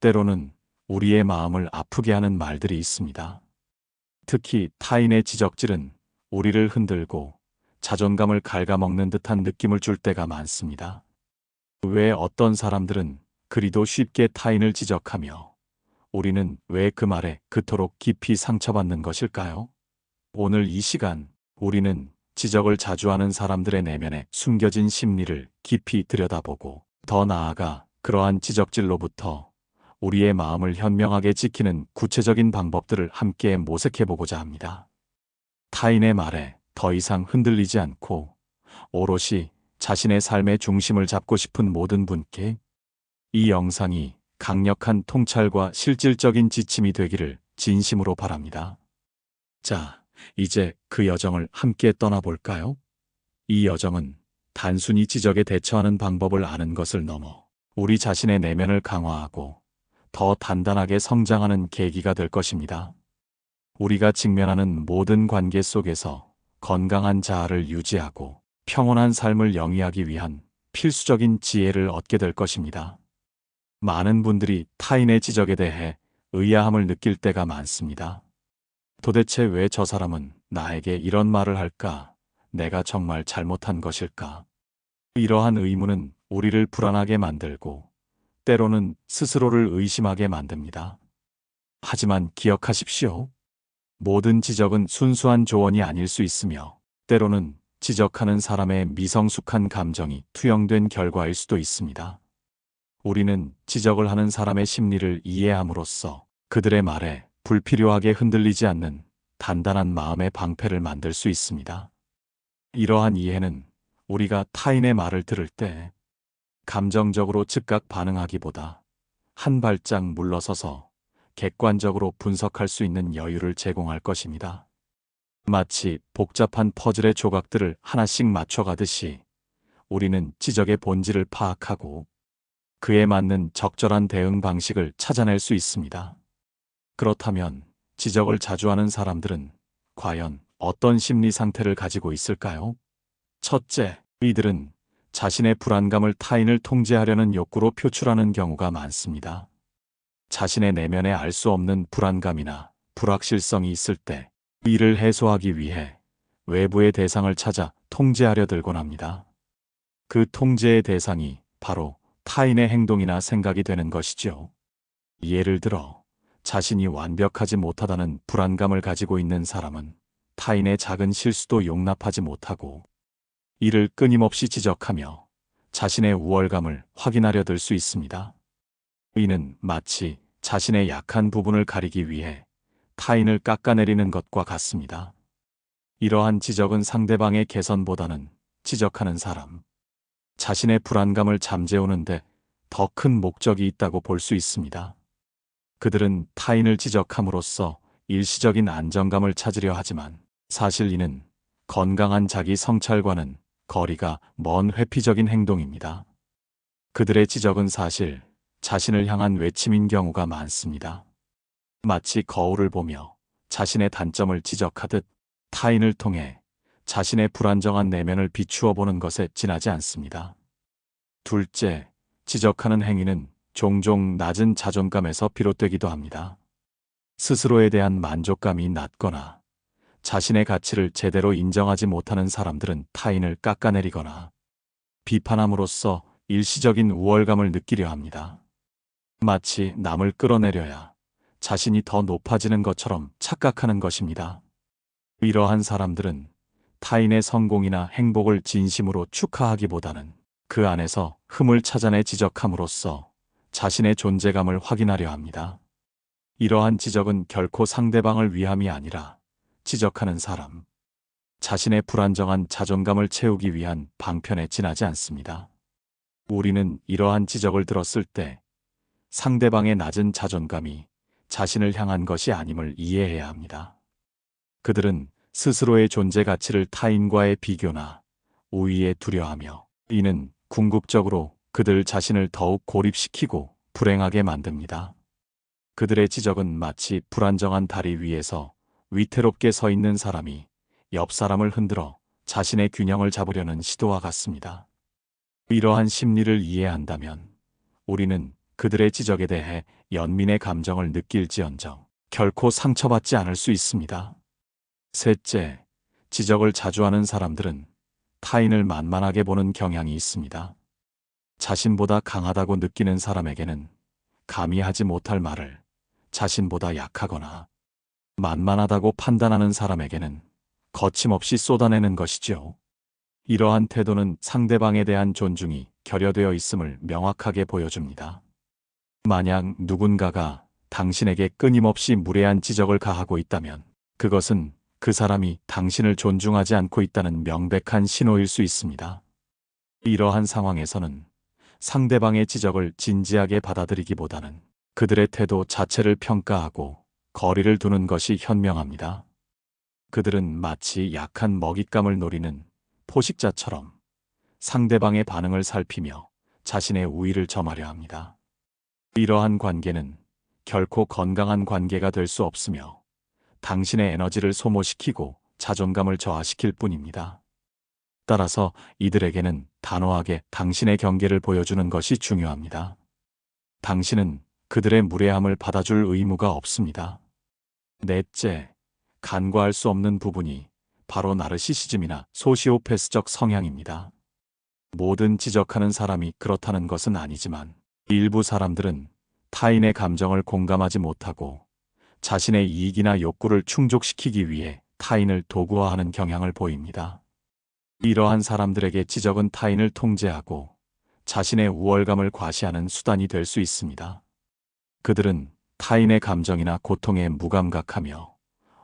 때로는 우리의 마음을 아프게 하는 말들이 있습니다. 특히 타인의 지적질은 우리를 흔들고 자존감을 갉아먹는 듯한 느낌을 줄 때가 많습니다. 왜 어떤 사람들은 그리도 쉽게 타인을 지적하며 우리는 왜 그 말에 그토록 깊이 상처받는 것일까요? 오늘 이 시간 우리는 지적을 자주 하는 사람들의 내면에 숨겨진 심리를 깊이 들여다보고 더 나아가 그러한 지적질로부터 우리의 마음을 현명하게 지키는 구체적인 방법들을 함께 모색해보고자 합니다. 타인의 말에 더 이상 흔들리지 않고 오롯이 자신의 삶의 중심을 잡고 싶은 모든 분께 이 영상이 강력한 통찰과 실질적인 지침이 되기를 진심으로 바랍니다. 자, 이제 그 여정을 함께 떠나볼까요? 이 여정은 단순히 지적에 대처하는 방법을 아는 것을 넘어 우리 자신의 내면을 강화하고 더 단단하게 성장하는 계기가 될 것입니다. 우리가 직면하는 모든 관계 속에서 건강한 자아를 유지하고 평온한 삶을 영위하기 위한 필수적인 지혜를 얻게 될 것입니다. 많은 분들이 타인의 지적에 대해 의아함을 느낄 때가 많습니다. 도대체 왜 저 사람은 나에게 이런 말을 할까? 내가 정말 잘못한 것일까? 이러한 의문은 우리를 불안하게 만들고 때로는 스스로를 의심하게 만듭니다. 하지만 기억하십시오. 모든 지적은 순수한 조언이 아닐 수 있으며 때로는 지적하는 사람의 미성숙한 감정이 투영된 결과일 수도 있습니다. 우리는 지적을 하는 사람의 심리를 이해함으로써 그들의 말에 불필요하게 흔들리지 않는 단단한 마음의 방패를 만들 수 있습니다. 이러한 이해는 우리가 타인의 말을 들을 때 감정적으로 즉각 반응하기보다 한 발짝 물러서서 객관적으로 분석할 수 있는 여유를 제공할 것입니다. 마치 복잡한 퍼즐의 조각들을 하나씩 맞춰가듯이 우리는 지적의 본질을 파악하고 그에 맞는 적절한 대응 방식을 찾아낼 수 있습니다. 그렇다면 지적을 자주 하는 사람들은 과연 어떤 심리 상태를 가지고 있을까요? 첫째, 이들은 자신의 불안감을 타인을 통제하려는 욕구로 표출하는 경우가 많습니다. 자신의 내면에 알 수 없는 불안감이나 불확실성이 있을 때 이를 해소하기 위해 외부의 대상을 찾아 통제하려 들곤 합니다. 그 통제의 대상이 바로 타인의 행동이나 생각이 되는 것이죠. 예를 들어 자신이 완벽하지 못하다는 불안감을 가지고 있는 사람은 타인의 작은 실수도 용납하지 못하고 이를 끊임없이 지적하며 자신의 우월감을 확인하려 들 수 있습니다. 이는 마치 자신의 약한 부분을 가리기 위해 타인을 깎아내리는 것과 같습니다. 이러한 지적은 상대방의 개선보다는 지적하는 사람, 자신의 불안감을 잠재우는데 더 큰 목적이 있다고 볼 수 있습니다. 그들은 타인을 지적함으로써 일시적인 안정감을 찾으려 하지만 사실 이는 건강한 자기 성찰과는 거리가 먼 회피적인 행동입니다. 그들의 지적은 사실 자신을 향한 외침인 경우가 많습니다. 마치 거울을 보며 자신의 단점을 지적하듯 타인을 통해 자신의 불안정한 내면을 비추어 보는 것에 지나지 않습니다. 둘째, 지적하는 행위는 종종 낮은 자존감에서 비롯되기도 합니다. 스스로에 대한 만족감이 낮거나 자신의 가치를 제대로 인정하지 못하는 사람들은 타인을 깎아내리거나 비판함으로써 일시적인 우월감을 느끼려 합니다. 마치 남을 끌어내려야 자신이 더 높아지는 것처럼 착각하는 것입니다. 이러한 사람들은 타인의 성공이나 행복을 진심으로 축하하기보다는 그 안에서 흠을 찾아내 지적함으로써 자신의 존재감을 확인하려 합니다. 이러한 지적은 결코 상대방을 위함이 아니라 지적하는 사람, 자신의 불안정한 자존감을 채우기 위한 방편에 지나지 않습니다. 우리는 이러한 지적을 들었을 때 상대방의 낮은 자존감이 자신을 향한 것이 아님을 이해해야 합니다. 그들은 스스로의 존재 가치를 타인과의 비교나 우위에 두려하며 이는 궁극적으로 그들 자신을 더욱 고립시키고 불행하게 만듭니다. 그들의 지적은 마치 불안정한 다리 위에서 위태롭게 서 있는 사람이 옆 사람을 흔들어 자신의 균형을 잡으려는 시도와 같습니다. 이러한 심리를 이해한다면 우리는 그들의 지적에 대해 연민의 감정을 느낄지언정 결코 상처받지 않을 수 있습니다. 셋째, 지적을 자주 하는 사람들은 타인을 만만하게 보는 경향이 있습니다. 자신보다 강하다고 느끼는 사람에게는 감히 하지 못할 말을 자신보다 약하거나 만만하다고 판단하는 사람에게는 거침없이 쏟아내는 것이죠. 이러한 태도는 상대방에 대한 존중이 결여되어 있음을 명확하게 보여줍니다. 만약 누군가가 당신에게 끊임없이 무례한 지적을 가하고 있다면 그것은 그 사람이 당신을 존중하지 않고 있다는 명백한 신호일 수 있습니다. 이러한 상황에서는 상대방의 지적을 진지하게 받아들이기보다는 그들의 태도 자체를 평가하고 거리를 두는 것이 현명합니다. 그들은 마치 약한 먹잇감을 노리는 포식자처럼 상대방의 반응을 살피며 자신의 우위를 점하려 합니다. 이러한 관계는 결코 건강한 관계가 될 수 없으며 당신의 에너지를 소모시키고 자존감을 저하시킬 뿐입니다. 따라서 이들에게는 단호하게 당신의 경계를 보여주는 것이 중요합니다. 당신은 그들의 무례함을 받아줄 의무가 없습니다. 넷째, 간과할 수 없는 부분이 바로 나르시시즘이나 소시오패스적 성향입니다. 모든 지적하는 사람이 그렇다는 것은 아니지만 일부 사람들은 타인의 감정을 공감하지 못하고 자신의 이익이나 욕구를 충족시키기 위해 타인을 도구화하는 경향을 보입니다. 이러한 사람들에게 지적은 타인을 통제하고 자신의 우월감을 과시하는 수단이 될 수 있습니다. 그들은 타인의 감정이나 고통에 무감각하며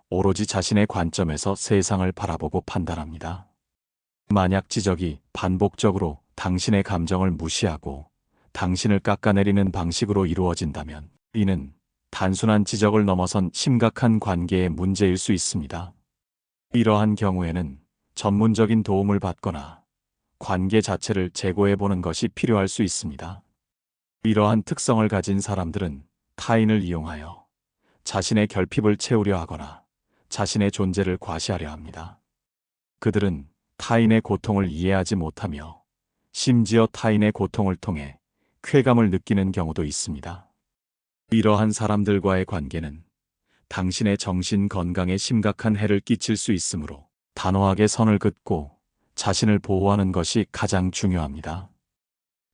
오로지 자신의 관점에서 세상을 바라보고 판단합니다. 만약 지적이 반복적으로 당신의 감정을 무시하고 당신을 깎아내리는 방식으로 이루어진다면 이는 단순한 지적을 넘어선 심각한 관계의 문제일 수 있습니다. 이러한 경우에는 전문적인 도움을 받거나 관계 자체를 재고해보는 것이 필요할 수 있습니다. 이러한 특성을 가진 사람들은 타인을 이용하여 자신의 결핍을 채우려 하거나 자신의 존재를 과시하려 합니다. 그들은 타인의 고통을 이해하지 못하며 심지어 타인의 고통을 통해 쾌감을 느끼는 경우도 있습니다. 이러한 사람들과의 관계는 당신의 정신 건강에 심각한 해를 끼칠 수 있으므로 단호하게 선을 긋고 자신을 보호하는 것이 가장 중요합니다.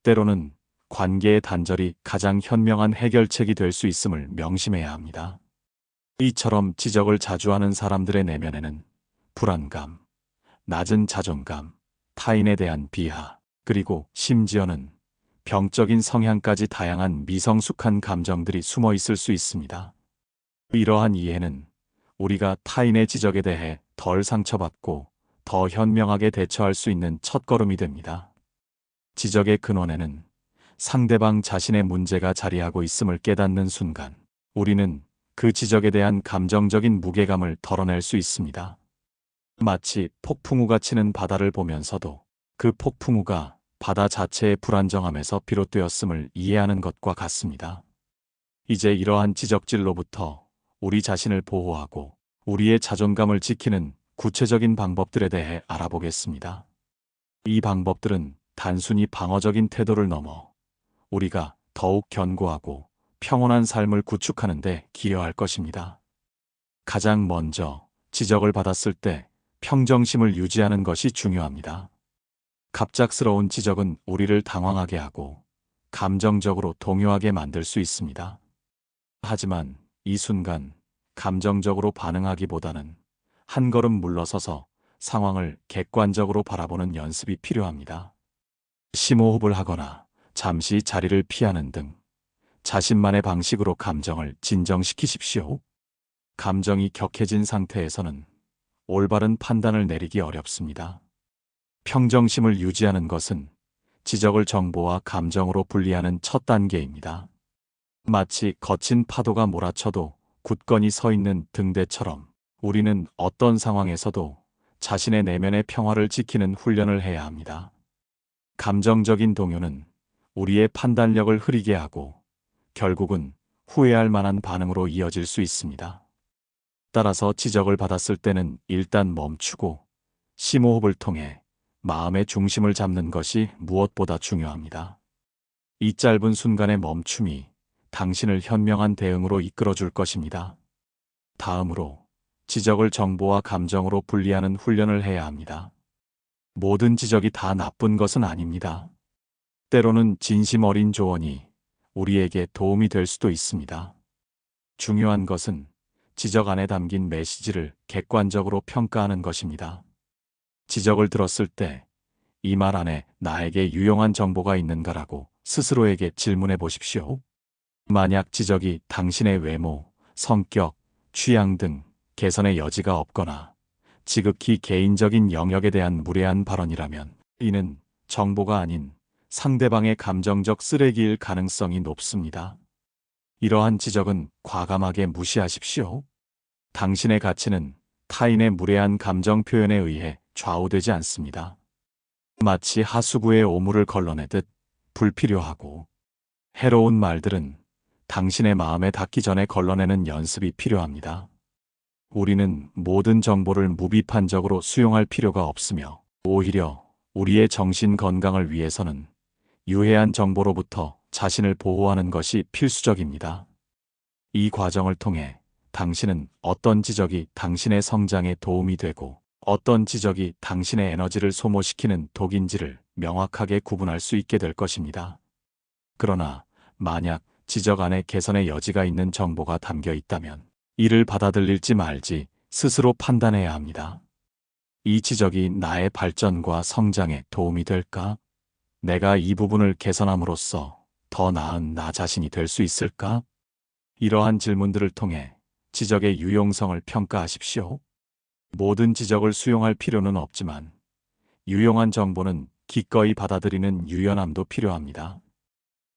때로는 관계의 단절이 가장 현명한 해결책이 될 수 있음을 명심해야 합니다. 이처럼 지적을 자주 하는 사람들의 내면에는 불안감, 낮은 자존감, 타인에 대한 비하, 그리고 심지어는 병적인 성향까지 다양한 미성숙한 감정들이 숨어 있을 수 있습니다. 이러한 이해는 우리가 타인의 지적에 대해 덜 상처받고 더 현명하게 대처할 수 있는 첫걸음이 됩니다. 지적의 근원에는 상대방 자신의 문제가 자리하고 있음을 깨닫는 순간 우리는 그 지적에 대한 감정적인 무게감을 덜어낼 수 있습니다. 마치 폭풍우가 치는 바다를 보면서도 그 폭풍우가 바다 자체의 불안정함에서 비롯되었음을 이해하는 것과 같습니다. 이제 이러한 지적질로부터 우리 자신을 보호하고 우리의 자존감을 지키는 구체적인 방법들에 대해 알아보겠습니다. 이 방법들은 단순히 방어적인 태도를 넘어 우리가 더욱 견고하고 평온한 삶을 구축하는 데 기여할 것입니다. 가장 먼저 지적을 받았을 때 평정심을 유지하는 것이 중요합니다. 갑작스러운 지적은 우리를 당황하게 하고 감정적으로 동요하게 만들 수 있습니다. 하지만 이 순간 감정적으로 반응하기보다는 한 걸음 물러서서 상황을 객관적으로 바라보는 연습이 필요합니다. 심호흡을 하거나 잠시 자리를 피하는 등 자신만의 방식으로 감정을 진정시키십시오. 감정이 격해진 상태에서는 올바른 판단을 내리기 어렵습니다. 평정심을 유지하는 것은 지적을 정보와 감정으로 분리하는 첫 단계입니다. 마치 거친 파도가 몰아쳐도 굳건히 서 있는 등대처럼 우리는 어떤 상황에서도 자신의 내면의 평화를 지키는 훈련을 해야 합니다. 감정적인 동요는 우리의 판단력을 흐리게 하고 결국은 후회할 만한 반응으로 이어질 수 있습니다. 따라서 지적을 받았을 때는 일단 멈추고 심호흡을 통해 마음의 중심을 잡는 것이 무엇보다 중요합니다. 이 짧은 순간의 멈춤이 당신을 현명한 대응으로 이끌어 줄 것입니다. 다음으로 지적을 정보와 감정으로 분리하는 훈련을 해야 합니다. 모든 지적이 다 나쁜 것은 아닙니다. 때로는 진심 어린 조언이 우리에게 도움이 될 수도 있습니다. 중요한 것은 지적 안에 담긴 메시지를 객관적으로 평가하는 것입니다. 지적을 들었을 때 이 말 안에 나에게 유용한 정보가 있는가라고 스스로에게 질문해 보십시오. 만약 지적이 당신의 외모, 성격, 취향 등 개선의 여지가 없거나 지극히 개인적인 영역에 대한 무례한 발언이라면 이는 정보가 아닌 상대방의 감정적 쓰레기일 가능성이 높습니다. 이러한 지적은 과감하게 무시하십시오. 당신의 가치는 타인의 무례한 감정 표현에 의해 좌우되지 않습니다. 마치 하수구에 오물을 걸러내듯 불필요하고 해로운 말들은 당신의 마음에 닿기 전에 걸러내는 연습이 필요합니다. 우리는 모든 정보를 무비판적으로 수용할 필요가 없으며 오히려 우리의 정신 건강을 위해서는 유해한 정보로부터 자신을 보호하는 것이 필수적입니다. 이 과정을 통해 당신은 어떤 지적이 당신의 성장에 도움이 되고 어떤 지적이 당신의 에너지를 소모시키는 독인지를 명확하게 구분할 수 있게 될 것입니다. 그러나 만약 지적 안에 개선의 여지가 있는 정보가 담겨 있다면 이를 받아들일지 말지 스스로 판단해야 합니다. 이 지적이 나의 발전과 성장에 도움이 될까? 내가 이 부분을 개선함으로써 더 나은 나 자신이 될 수 있을까? 이러한 질문들을 통해 지적의 유용성을 평가하십시오. 모든 지적을 수용할 필요는 없지만 유용한 정보는 기꺼이 받아들이는 유연함도 필요합니다.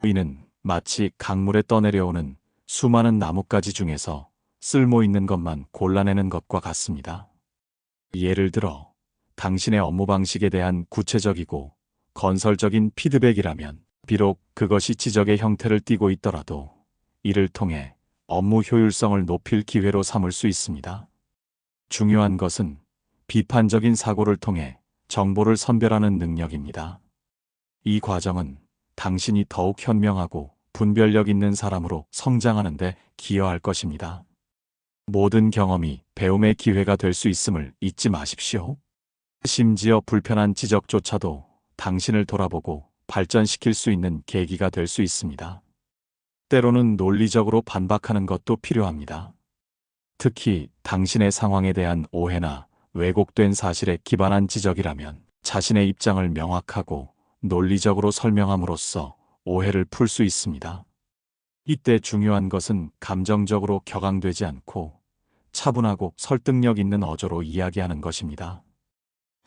이는 마치 강물에 떠내려오는 수많은 나뭇가지 중에서 쓸모 있는 것만 골라내는 것과 같습니다. 예를 들어 당신의 업무 방식에 대한 구체적이고 건설적인 피드백이라면 비록 그것이 지적의 형태를 띠고 있더라도 이를 통해 업무 효율성을 높일 기회로 삼을 수 있습니다. 중요한 것은 비판적인 사고를 통해 정보를 선별하는 능력입니다. 이 과정은 당신이 더욱 현명하고 분별력 있는 사람으로 성장하는 데 기여할 것입니다. 모든 경험이 배움의 기회가 될 수 있음을 잊지 마십시오. 심지어 불편한 지적조차도 당신을 돌아보고 발전시킬 수 있는 계기가 될 수 있습니다. 때로는 논리적으로 반박하는 것도 필요합니다. 특히 당신의 상황에 대한 오해나 왜곡된 사실에 기반한 지적이라면 자신의 입장을 명확하고 논리적으로 설명함으로써 오해를 풀 수 있습니다. 이때 중요한 것은 감정적으로 격앙되지 않고 차분하고 설득력 있는 어조로 이야기하는 것입니다.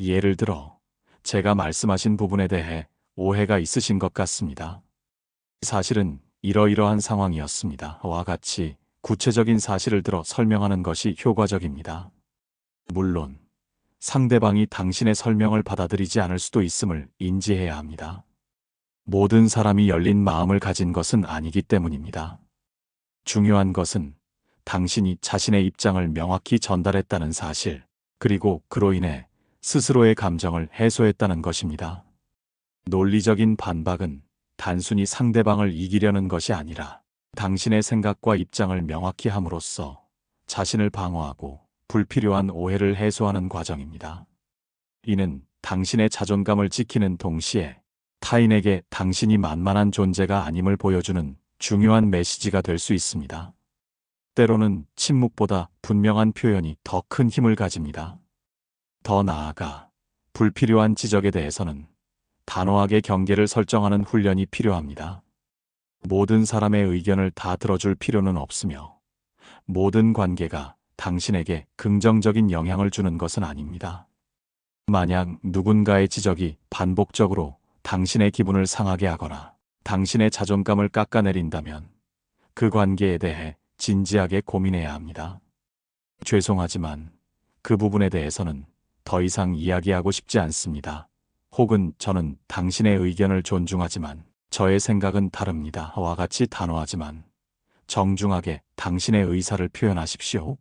예를 들어, 제가 말씀하신 부분에 대해 오해가 있으신 것 같습니다. 사실은 이러이러한 상황이었습니다. 와 같이 구체적인 사실을 들어 설명하는 것이 효과적입니다. 물론 상대방이 당신의 설명을 받아들이지 않을 수도 있음을 인지해야 합니다. 모든 사람이 열린 마음을 가진 것은 아니기 때문입니다. 중요한 것은 당신이 자신의 입장을 명확히 전달했다는 사실, 그리고 그로 인해 스스로의 감정을 해소했다는 것입니다. 논리적인 반박은 단순히 상대방을 이기려는 것이 아니라 당신의 생각과 입장을 명확히 함으로써 자신을 방어하고 불필요한 오해를 해소하는 과정입니다. 이는 당신의 자존감을 지키는 동시에 타인에게 당신이 만만한 존재가 아님을 보여주는 중요한 메시지가 될 수 있습니다. 때로는 침묵보다 분명한 표현이 더 큰 힘을 가집니다. 더 나아가 불필요한 지적에 대해서는 단호하게 경계를 설정하는 훈련이 필요합니다. 모든 사람의 의견을 다 들어줄 필요는 없으며 모든 관계가 당신에게 긍정적인 영향을 주는 것은 아닙니다. 만약 누군가의 지적이 반복적으로 당신의 기분을 상하게 하거나 당신의 자존감을 깎아내린다면 그 관계에 대해 진지하게 고민해야 합니다. 죄송하지만 그 부분에 대해서는 더 이상 이야기하고 싶지 않습니다. 혹은 저는 당신의 의견을 존중하지만 저의 생각은 다릅니다. 와 같이 단호하지만 정중하게 당신의 의사를 표현하십시오.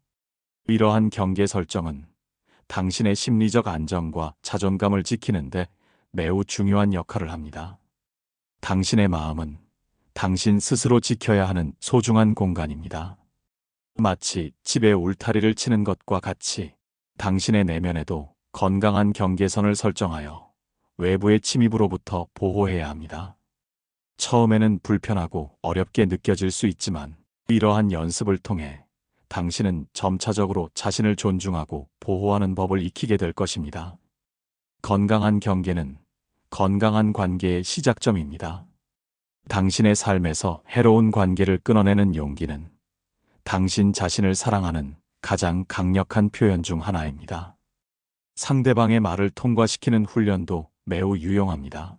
이러한 경계 설정은 당신의 심리적 안정과 자존감을 지키는데 매우 중요한 역할을 합니다. 당신의 마음은 당신 스스로 지켜야 하는 소중한 공간입니다. 마치 집에 울타리를 치는 것과 같이 당신의 내면에도 건강한 경계선을 설정하여 외부의 침입으로부터 보호해야 합니다. 처음에는 불편하고 어렵게 느껴질 수 있지만 이러한 연습을 통해 당신은 점차적으로 자신을 존중하고 보호하는 법을 익히게 될 것입니다. 건강한 경계는 건강한 관계의 시작점입니다. 당신의 삶에서 해로운 관계를 끊어내는 용기는 당신 자신을 사랑하는 가장 강력한 표현 중 하나입니다. 상대방의 말을 통과시키는 훈련도 매우 유용합니다.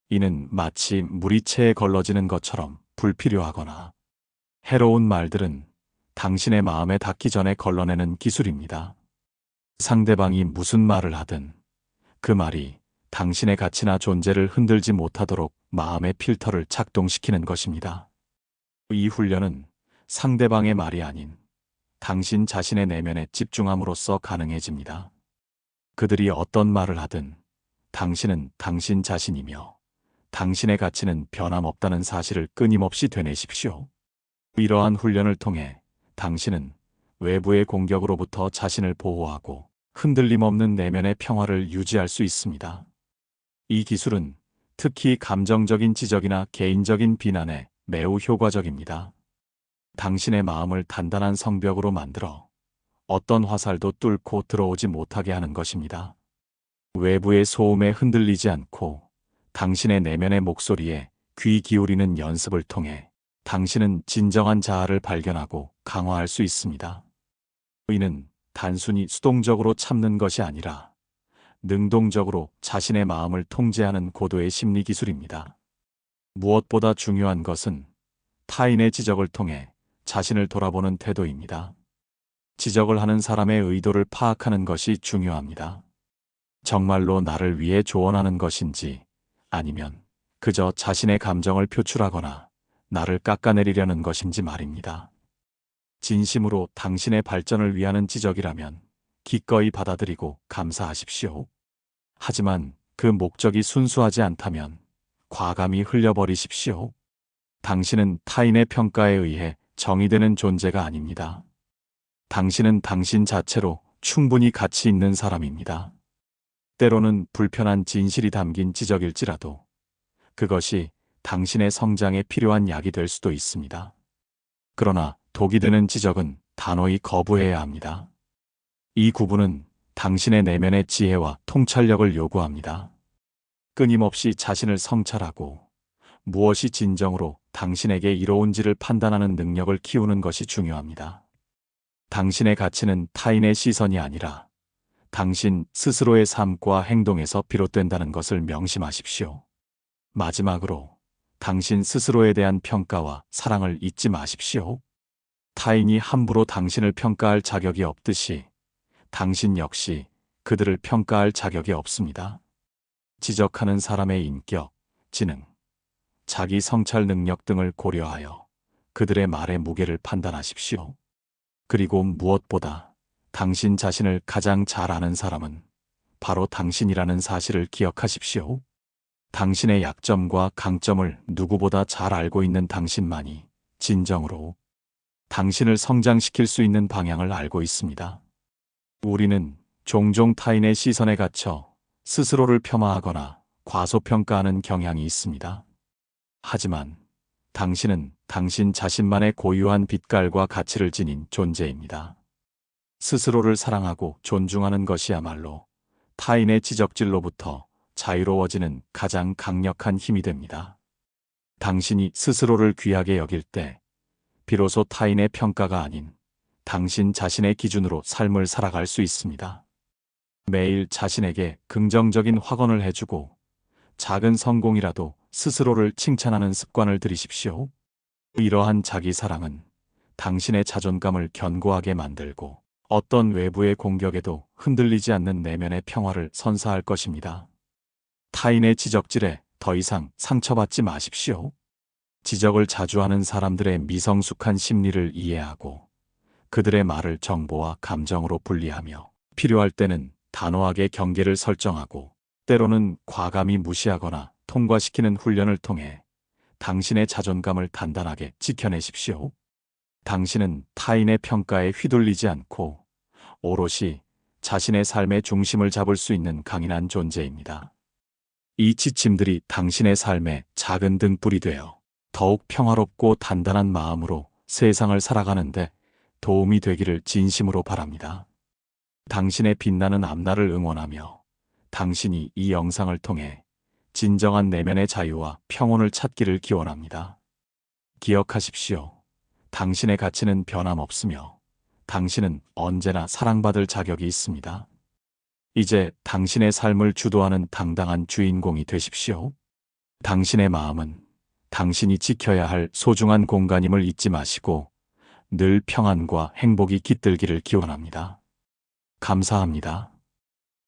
이는 마치 물이 체에 걸러지는 것처럼 불필요하거나 해로운 말들은 당신의 마음에 닿기 전에 걸러내는 기술입니다. 상대방이 무슨 말을 하든 그 말이 당신의 가치나 존재를 흔들지 못하도록 마음의 필터를 작동시키는 것입니다. 이 훈련은 상대방의 말이 아닌 당신 자신의 내면에 집중함으로써 가능해집니다. 그들이 어떤 말을 하든 당신은 당신 자신이며 당신의 가치는 변함없다는 사실을 끊임없이 되뇌십시오. 이러한 훈련을 통해 당신은 외부의 공격으로부터 자신을 보호하고 흔들림 없는 내면의 평화를 유지할 수 있습니다. 이 기술은 특히 감정적인 지적이나 개인적인 비난에 매우 효과적입니다. 당신의 마음을 단단한 성벽으로 만들어 어떤 화살도 뚫고 들어오지 못하게 하는 것입니다. 외부의 소음에 흔들리지 않고 당신의 내면의 목소리에 귀 기울이는 연습을 통해 당신은 진정한 자아를 발견하고 강화할 수 있습니다. 이는 단순히 수동적으로 참는 것이 아니라 능동적으로 자신의 마음을 통제하는 고도의 심리 기술입니다. 무엇보다 중요한 것은 타인의 지적을 통해 자신을 돌아보는 태도입니다. 지적을 하는 사람의 의도를 파악하는 것이 중요합니다. 정말로 나를 위해 조언하는 것인지 아니면 그저 자신의 감정을 표출하거나 나를 깎아내리려는 것인지 말입니다. 진심으로 당신의 발전을 위하는 지적이라면 기꺼이 받아들이고 감사하십시오. 하지만 그 목적이 순수하지 않다면 과감히 흘려버리십시오. 당신은 타인의 평가에 의해 정의되는 존재가 아닙니다. 당신은 당신 자체로 충분히 가치 있는 사람입니다. 때로는 불편한 진실이 담긴 지적일지라도 그것이 당신의 성장에 필요한 약이 될 수도 있습니다. 그러나 독이 되는 지적은 단호히 거부해야 합니다. 이 구분은 당신의 내면의 지혜와 통찰력을 요구합니다. 끊임없이 자신을 성찰하고 무엇이 진정으로 당신에게 이로운지를 판단하는 능력을 키우는 것이 중요합니다. 당신의 가치는 타인의 시선이 아니라 당신 스스로의 삶과 행동에서 비롯된다는 것을 명심하십시오. 마지막으로 당신 스스로에 대한 평가와 사랑을 잊지 마십시오. 타인이 함부로 당신을 평가할 자격이 없듯이 당신 역시 그들을 평가할 자격이 없습니다. 지적하는 사람의 인격, 지능, 자기 성찰 능력 등을 고려하여 그들의 말의 무게를 판단하십시오. 그리고 무엇보다 당신 자신을 가장 잘 아는 사람은 바로 당신이라는 사실을 기억하십시오. 당신의 약점과 강점을 누구보다 잘 알고 있는 당신만이 진정으로 당신을 성장시킬 수 있는 방향을 알고 있습니다. 우리는 종종 타인의 시선에 갇혀 스스로를 폄하하거나 과소평가하는 경향이 있습니다. 하지만 당신은 당신 자신만의 고유한 빛깔과 가치를 지닌 존재입니다. 스스로를 사랑하고 존중하는 것이야말로 타인의 지적질로부터 자유로워지는 가장 강력한 힘이 됩니다. 당신이 스스로를 귀하게 여길 때 비로소 타인의 평가가 아닌 당신 자신의 기준으로 삶을 살아갈 수 있습니다. 매일 자신에게 긍정적인 확언을 해주고 작은 성공이라도 스스로를 칭찬하는 습관을 들이십시오. 이러한 자기 사랑은 당신의 자존감을 견고하게 만들고 어떤 외부의 공격에도 흔들리지 않는 내면의 평화를 선사할 것입니다. 타인의 지적질에 더 이상 상처받지 마십시오. 지적을 자주 하는 사람들의 미성숙한 심리를 이해하고 그들의 말을 정보와 감정으로 분리하며 필요할 때는 단호하게 경계를 설정하고 때로는 과감히 무시하거나 통과시키는 훈련을 통해 당신의 자존감을 단단하게 지켜내십시오. 당신은 타인의 평가에 휘둘리지 않고 오롯이 자신의 삶의 중심을 잡을 수 있는 강인한 존재입니다. 이 지침들이 당신의 삶의 작은 등불이 되어 더욱 평화롭고 단단한 마음으로 세상을 살아가는데 도움이 되기를 진심으로 바랍니다. 당신의 빛나는 앞날을 응원하며 당신이 이 영상을 통해 진정한 내면의 자유와 평온을 찾기를 기원합니다. 기억하십시오. 당신의 가치는 변함없으며 당신은 언제나 사랑받을 자격이 있습니다. 이제 당신의 삶을 주도하는 당당한 주인공이 되십시오. 당신의 마음은 당신이 지켜야 할 소중한 공간임을 잊지 마시고 늘 평안과 행복이 깃들기를 기원합니다. 감사합니다.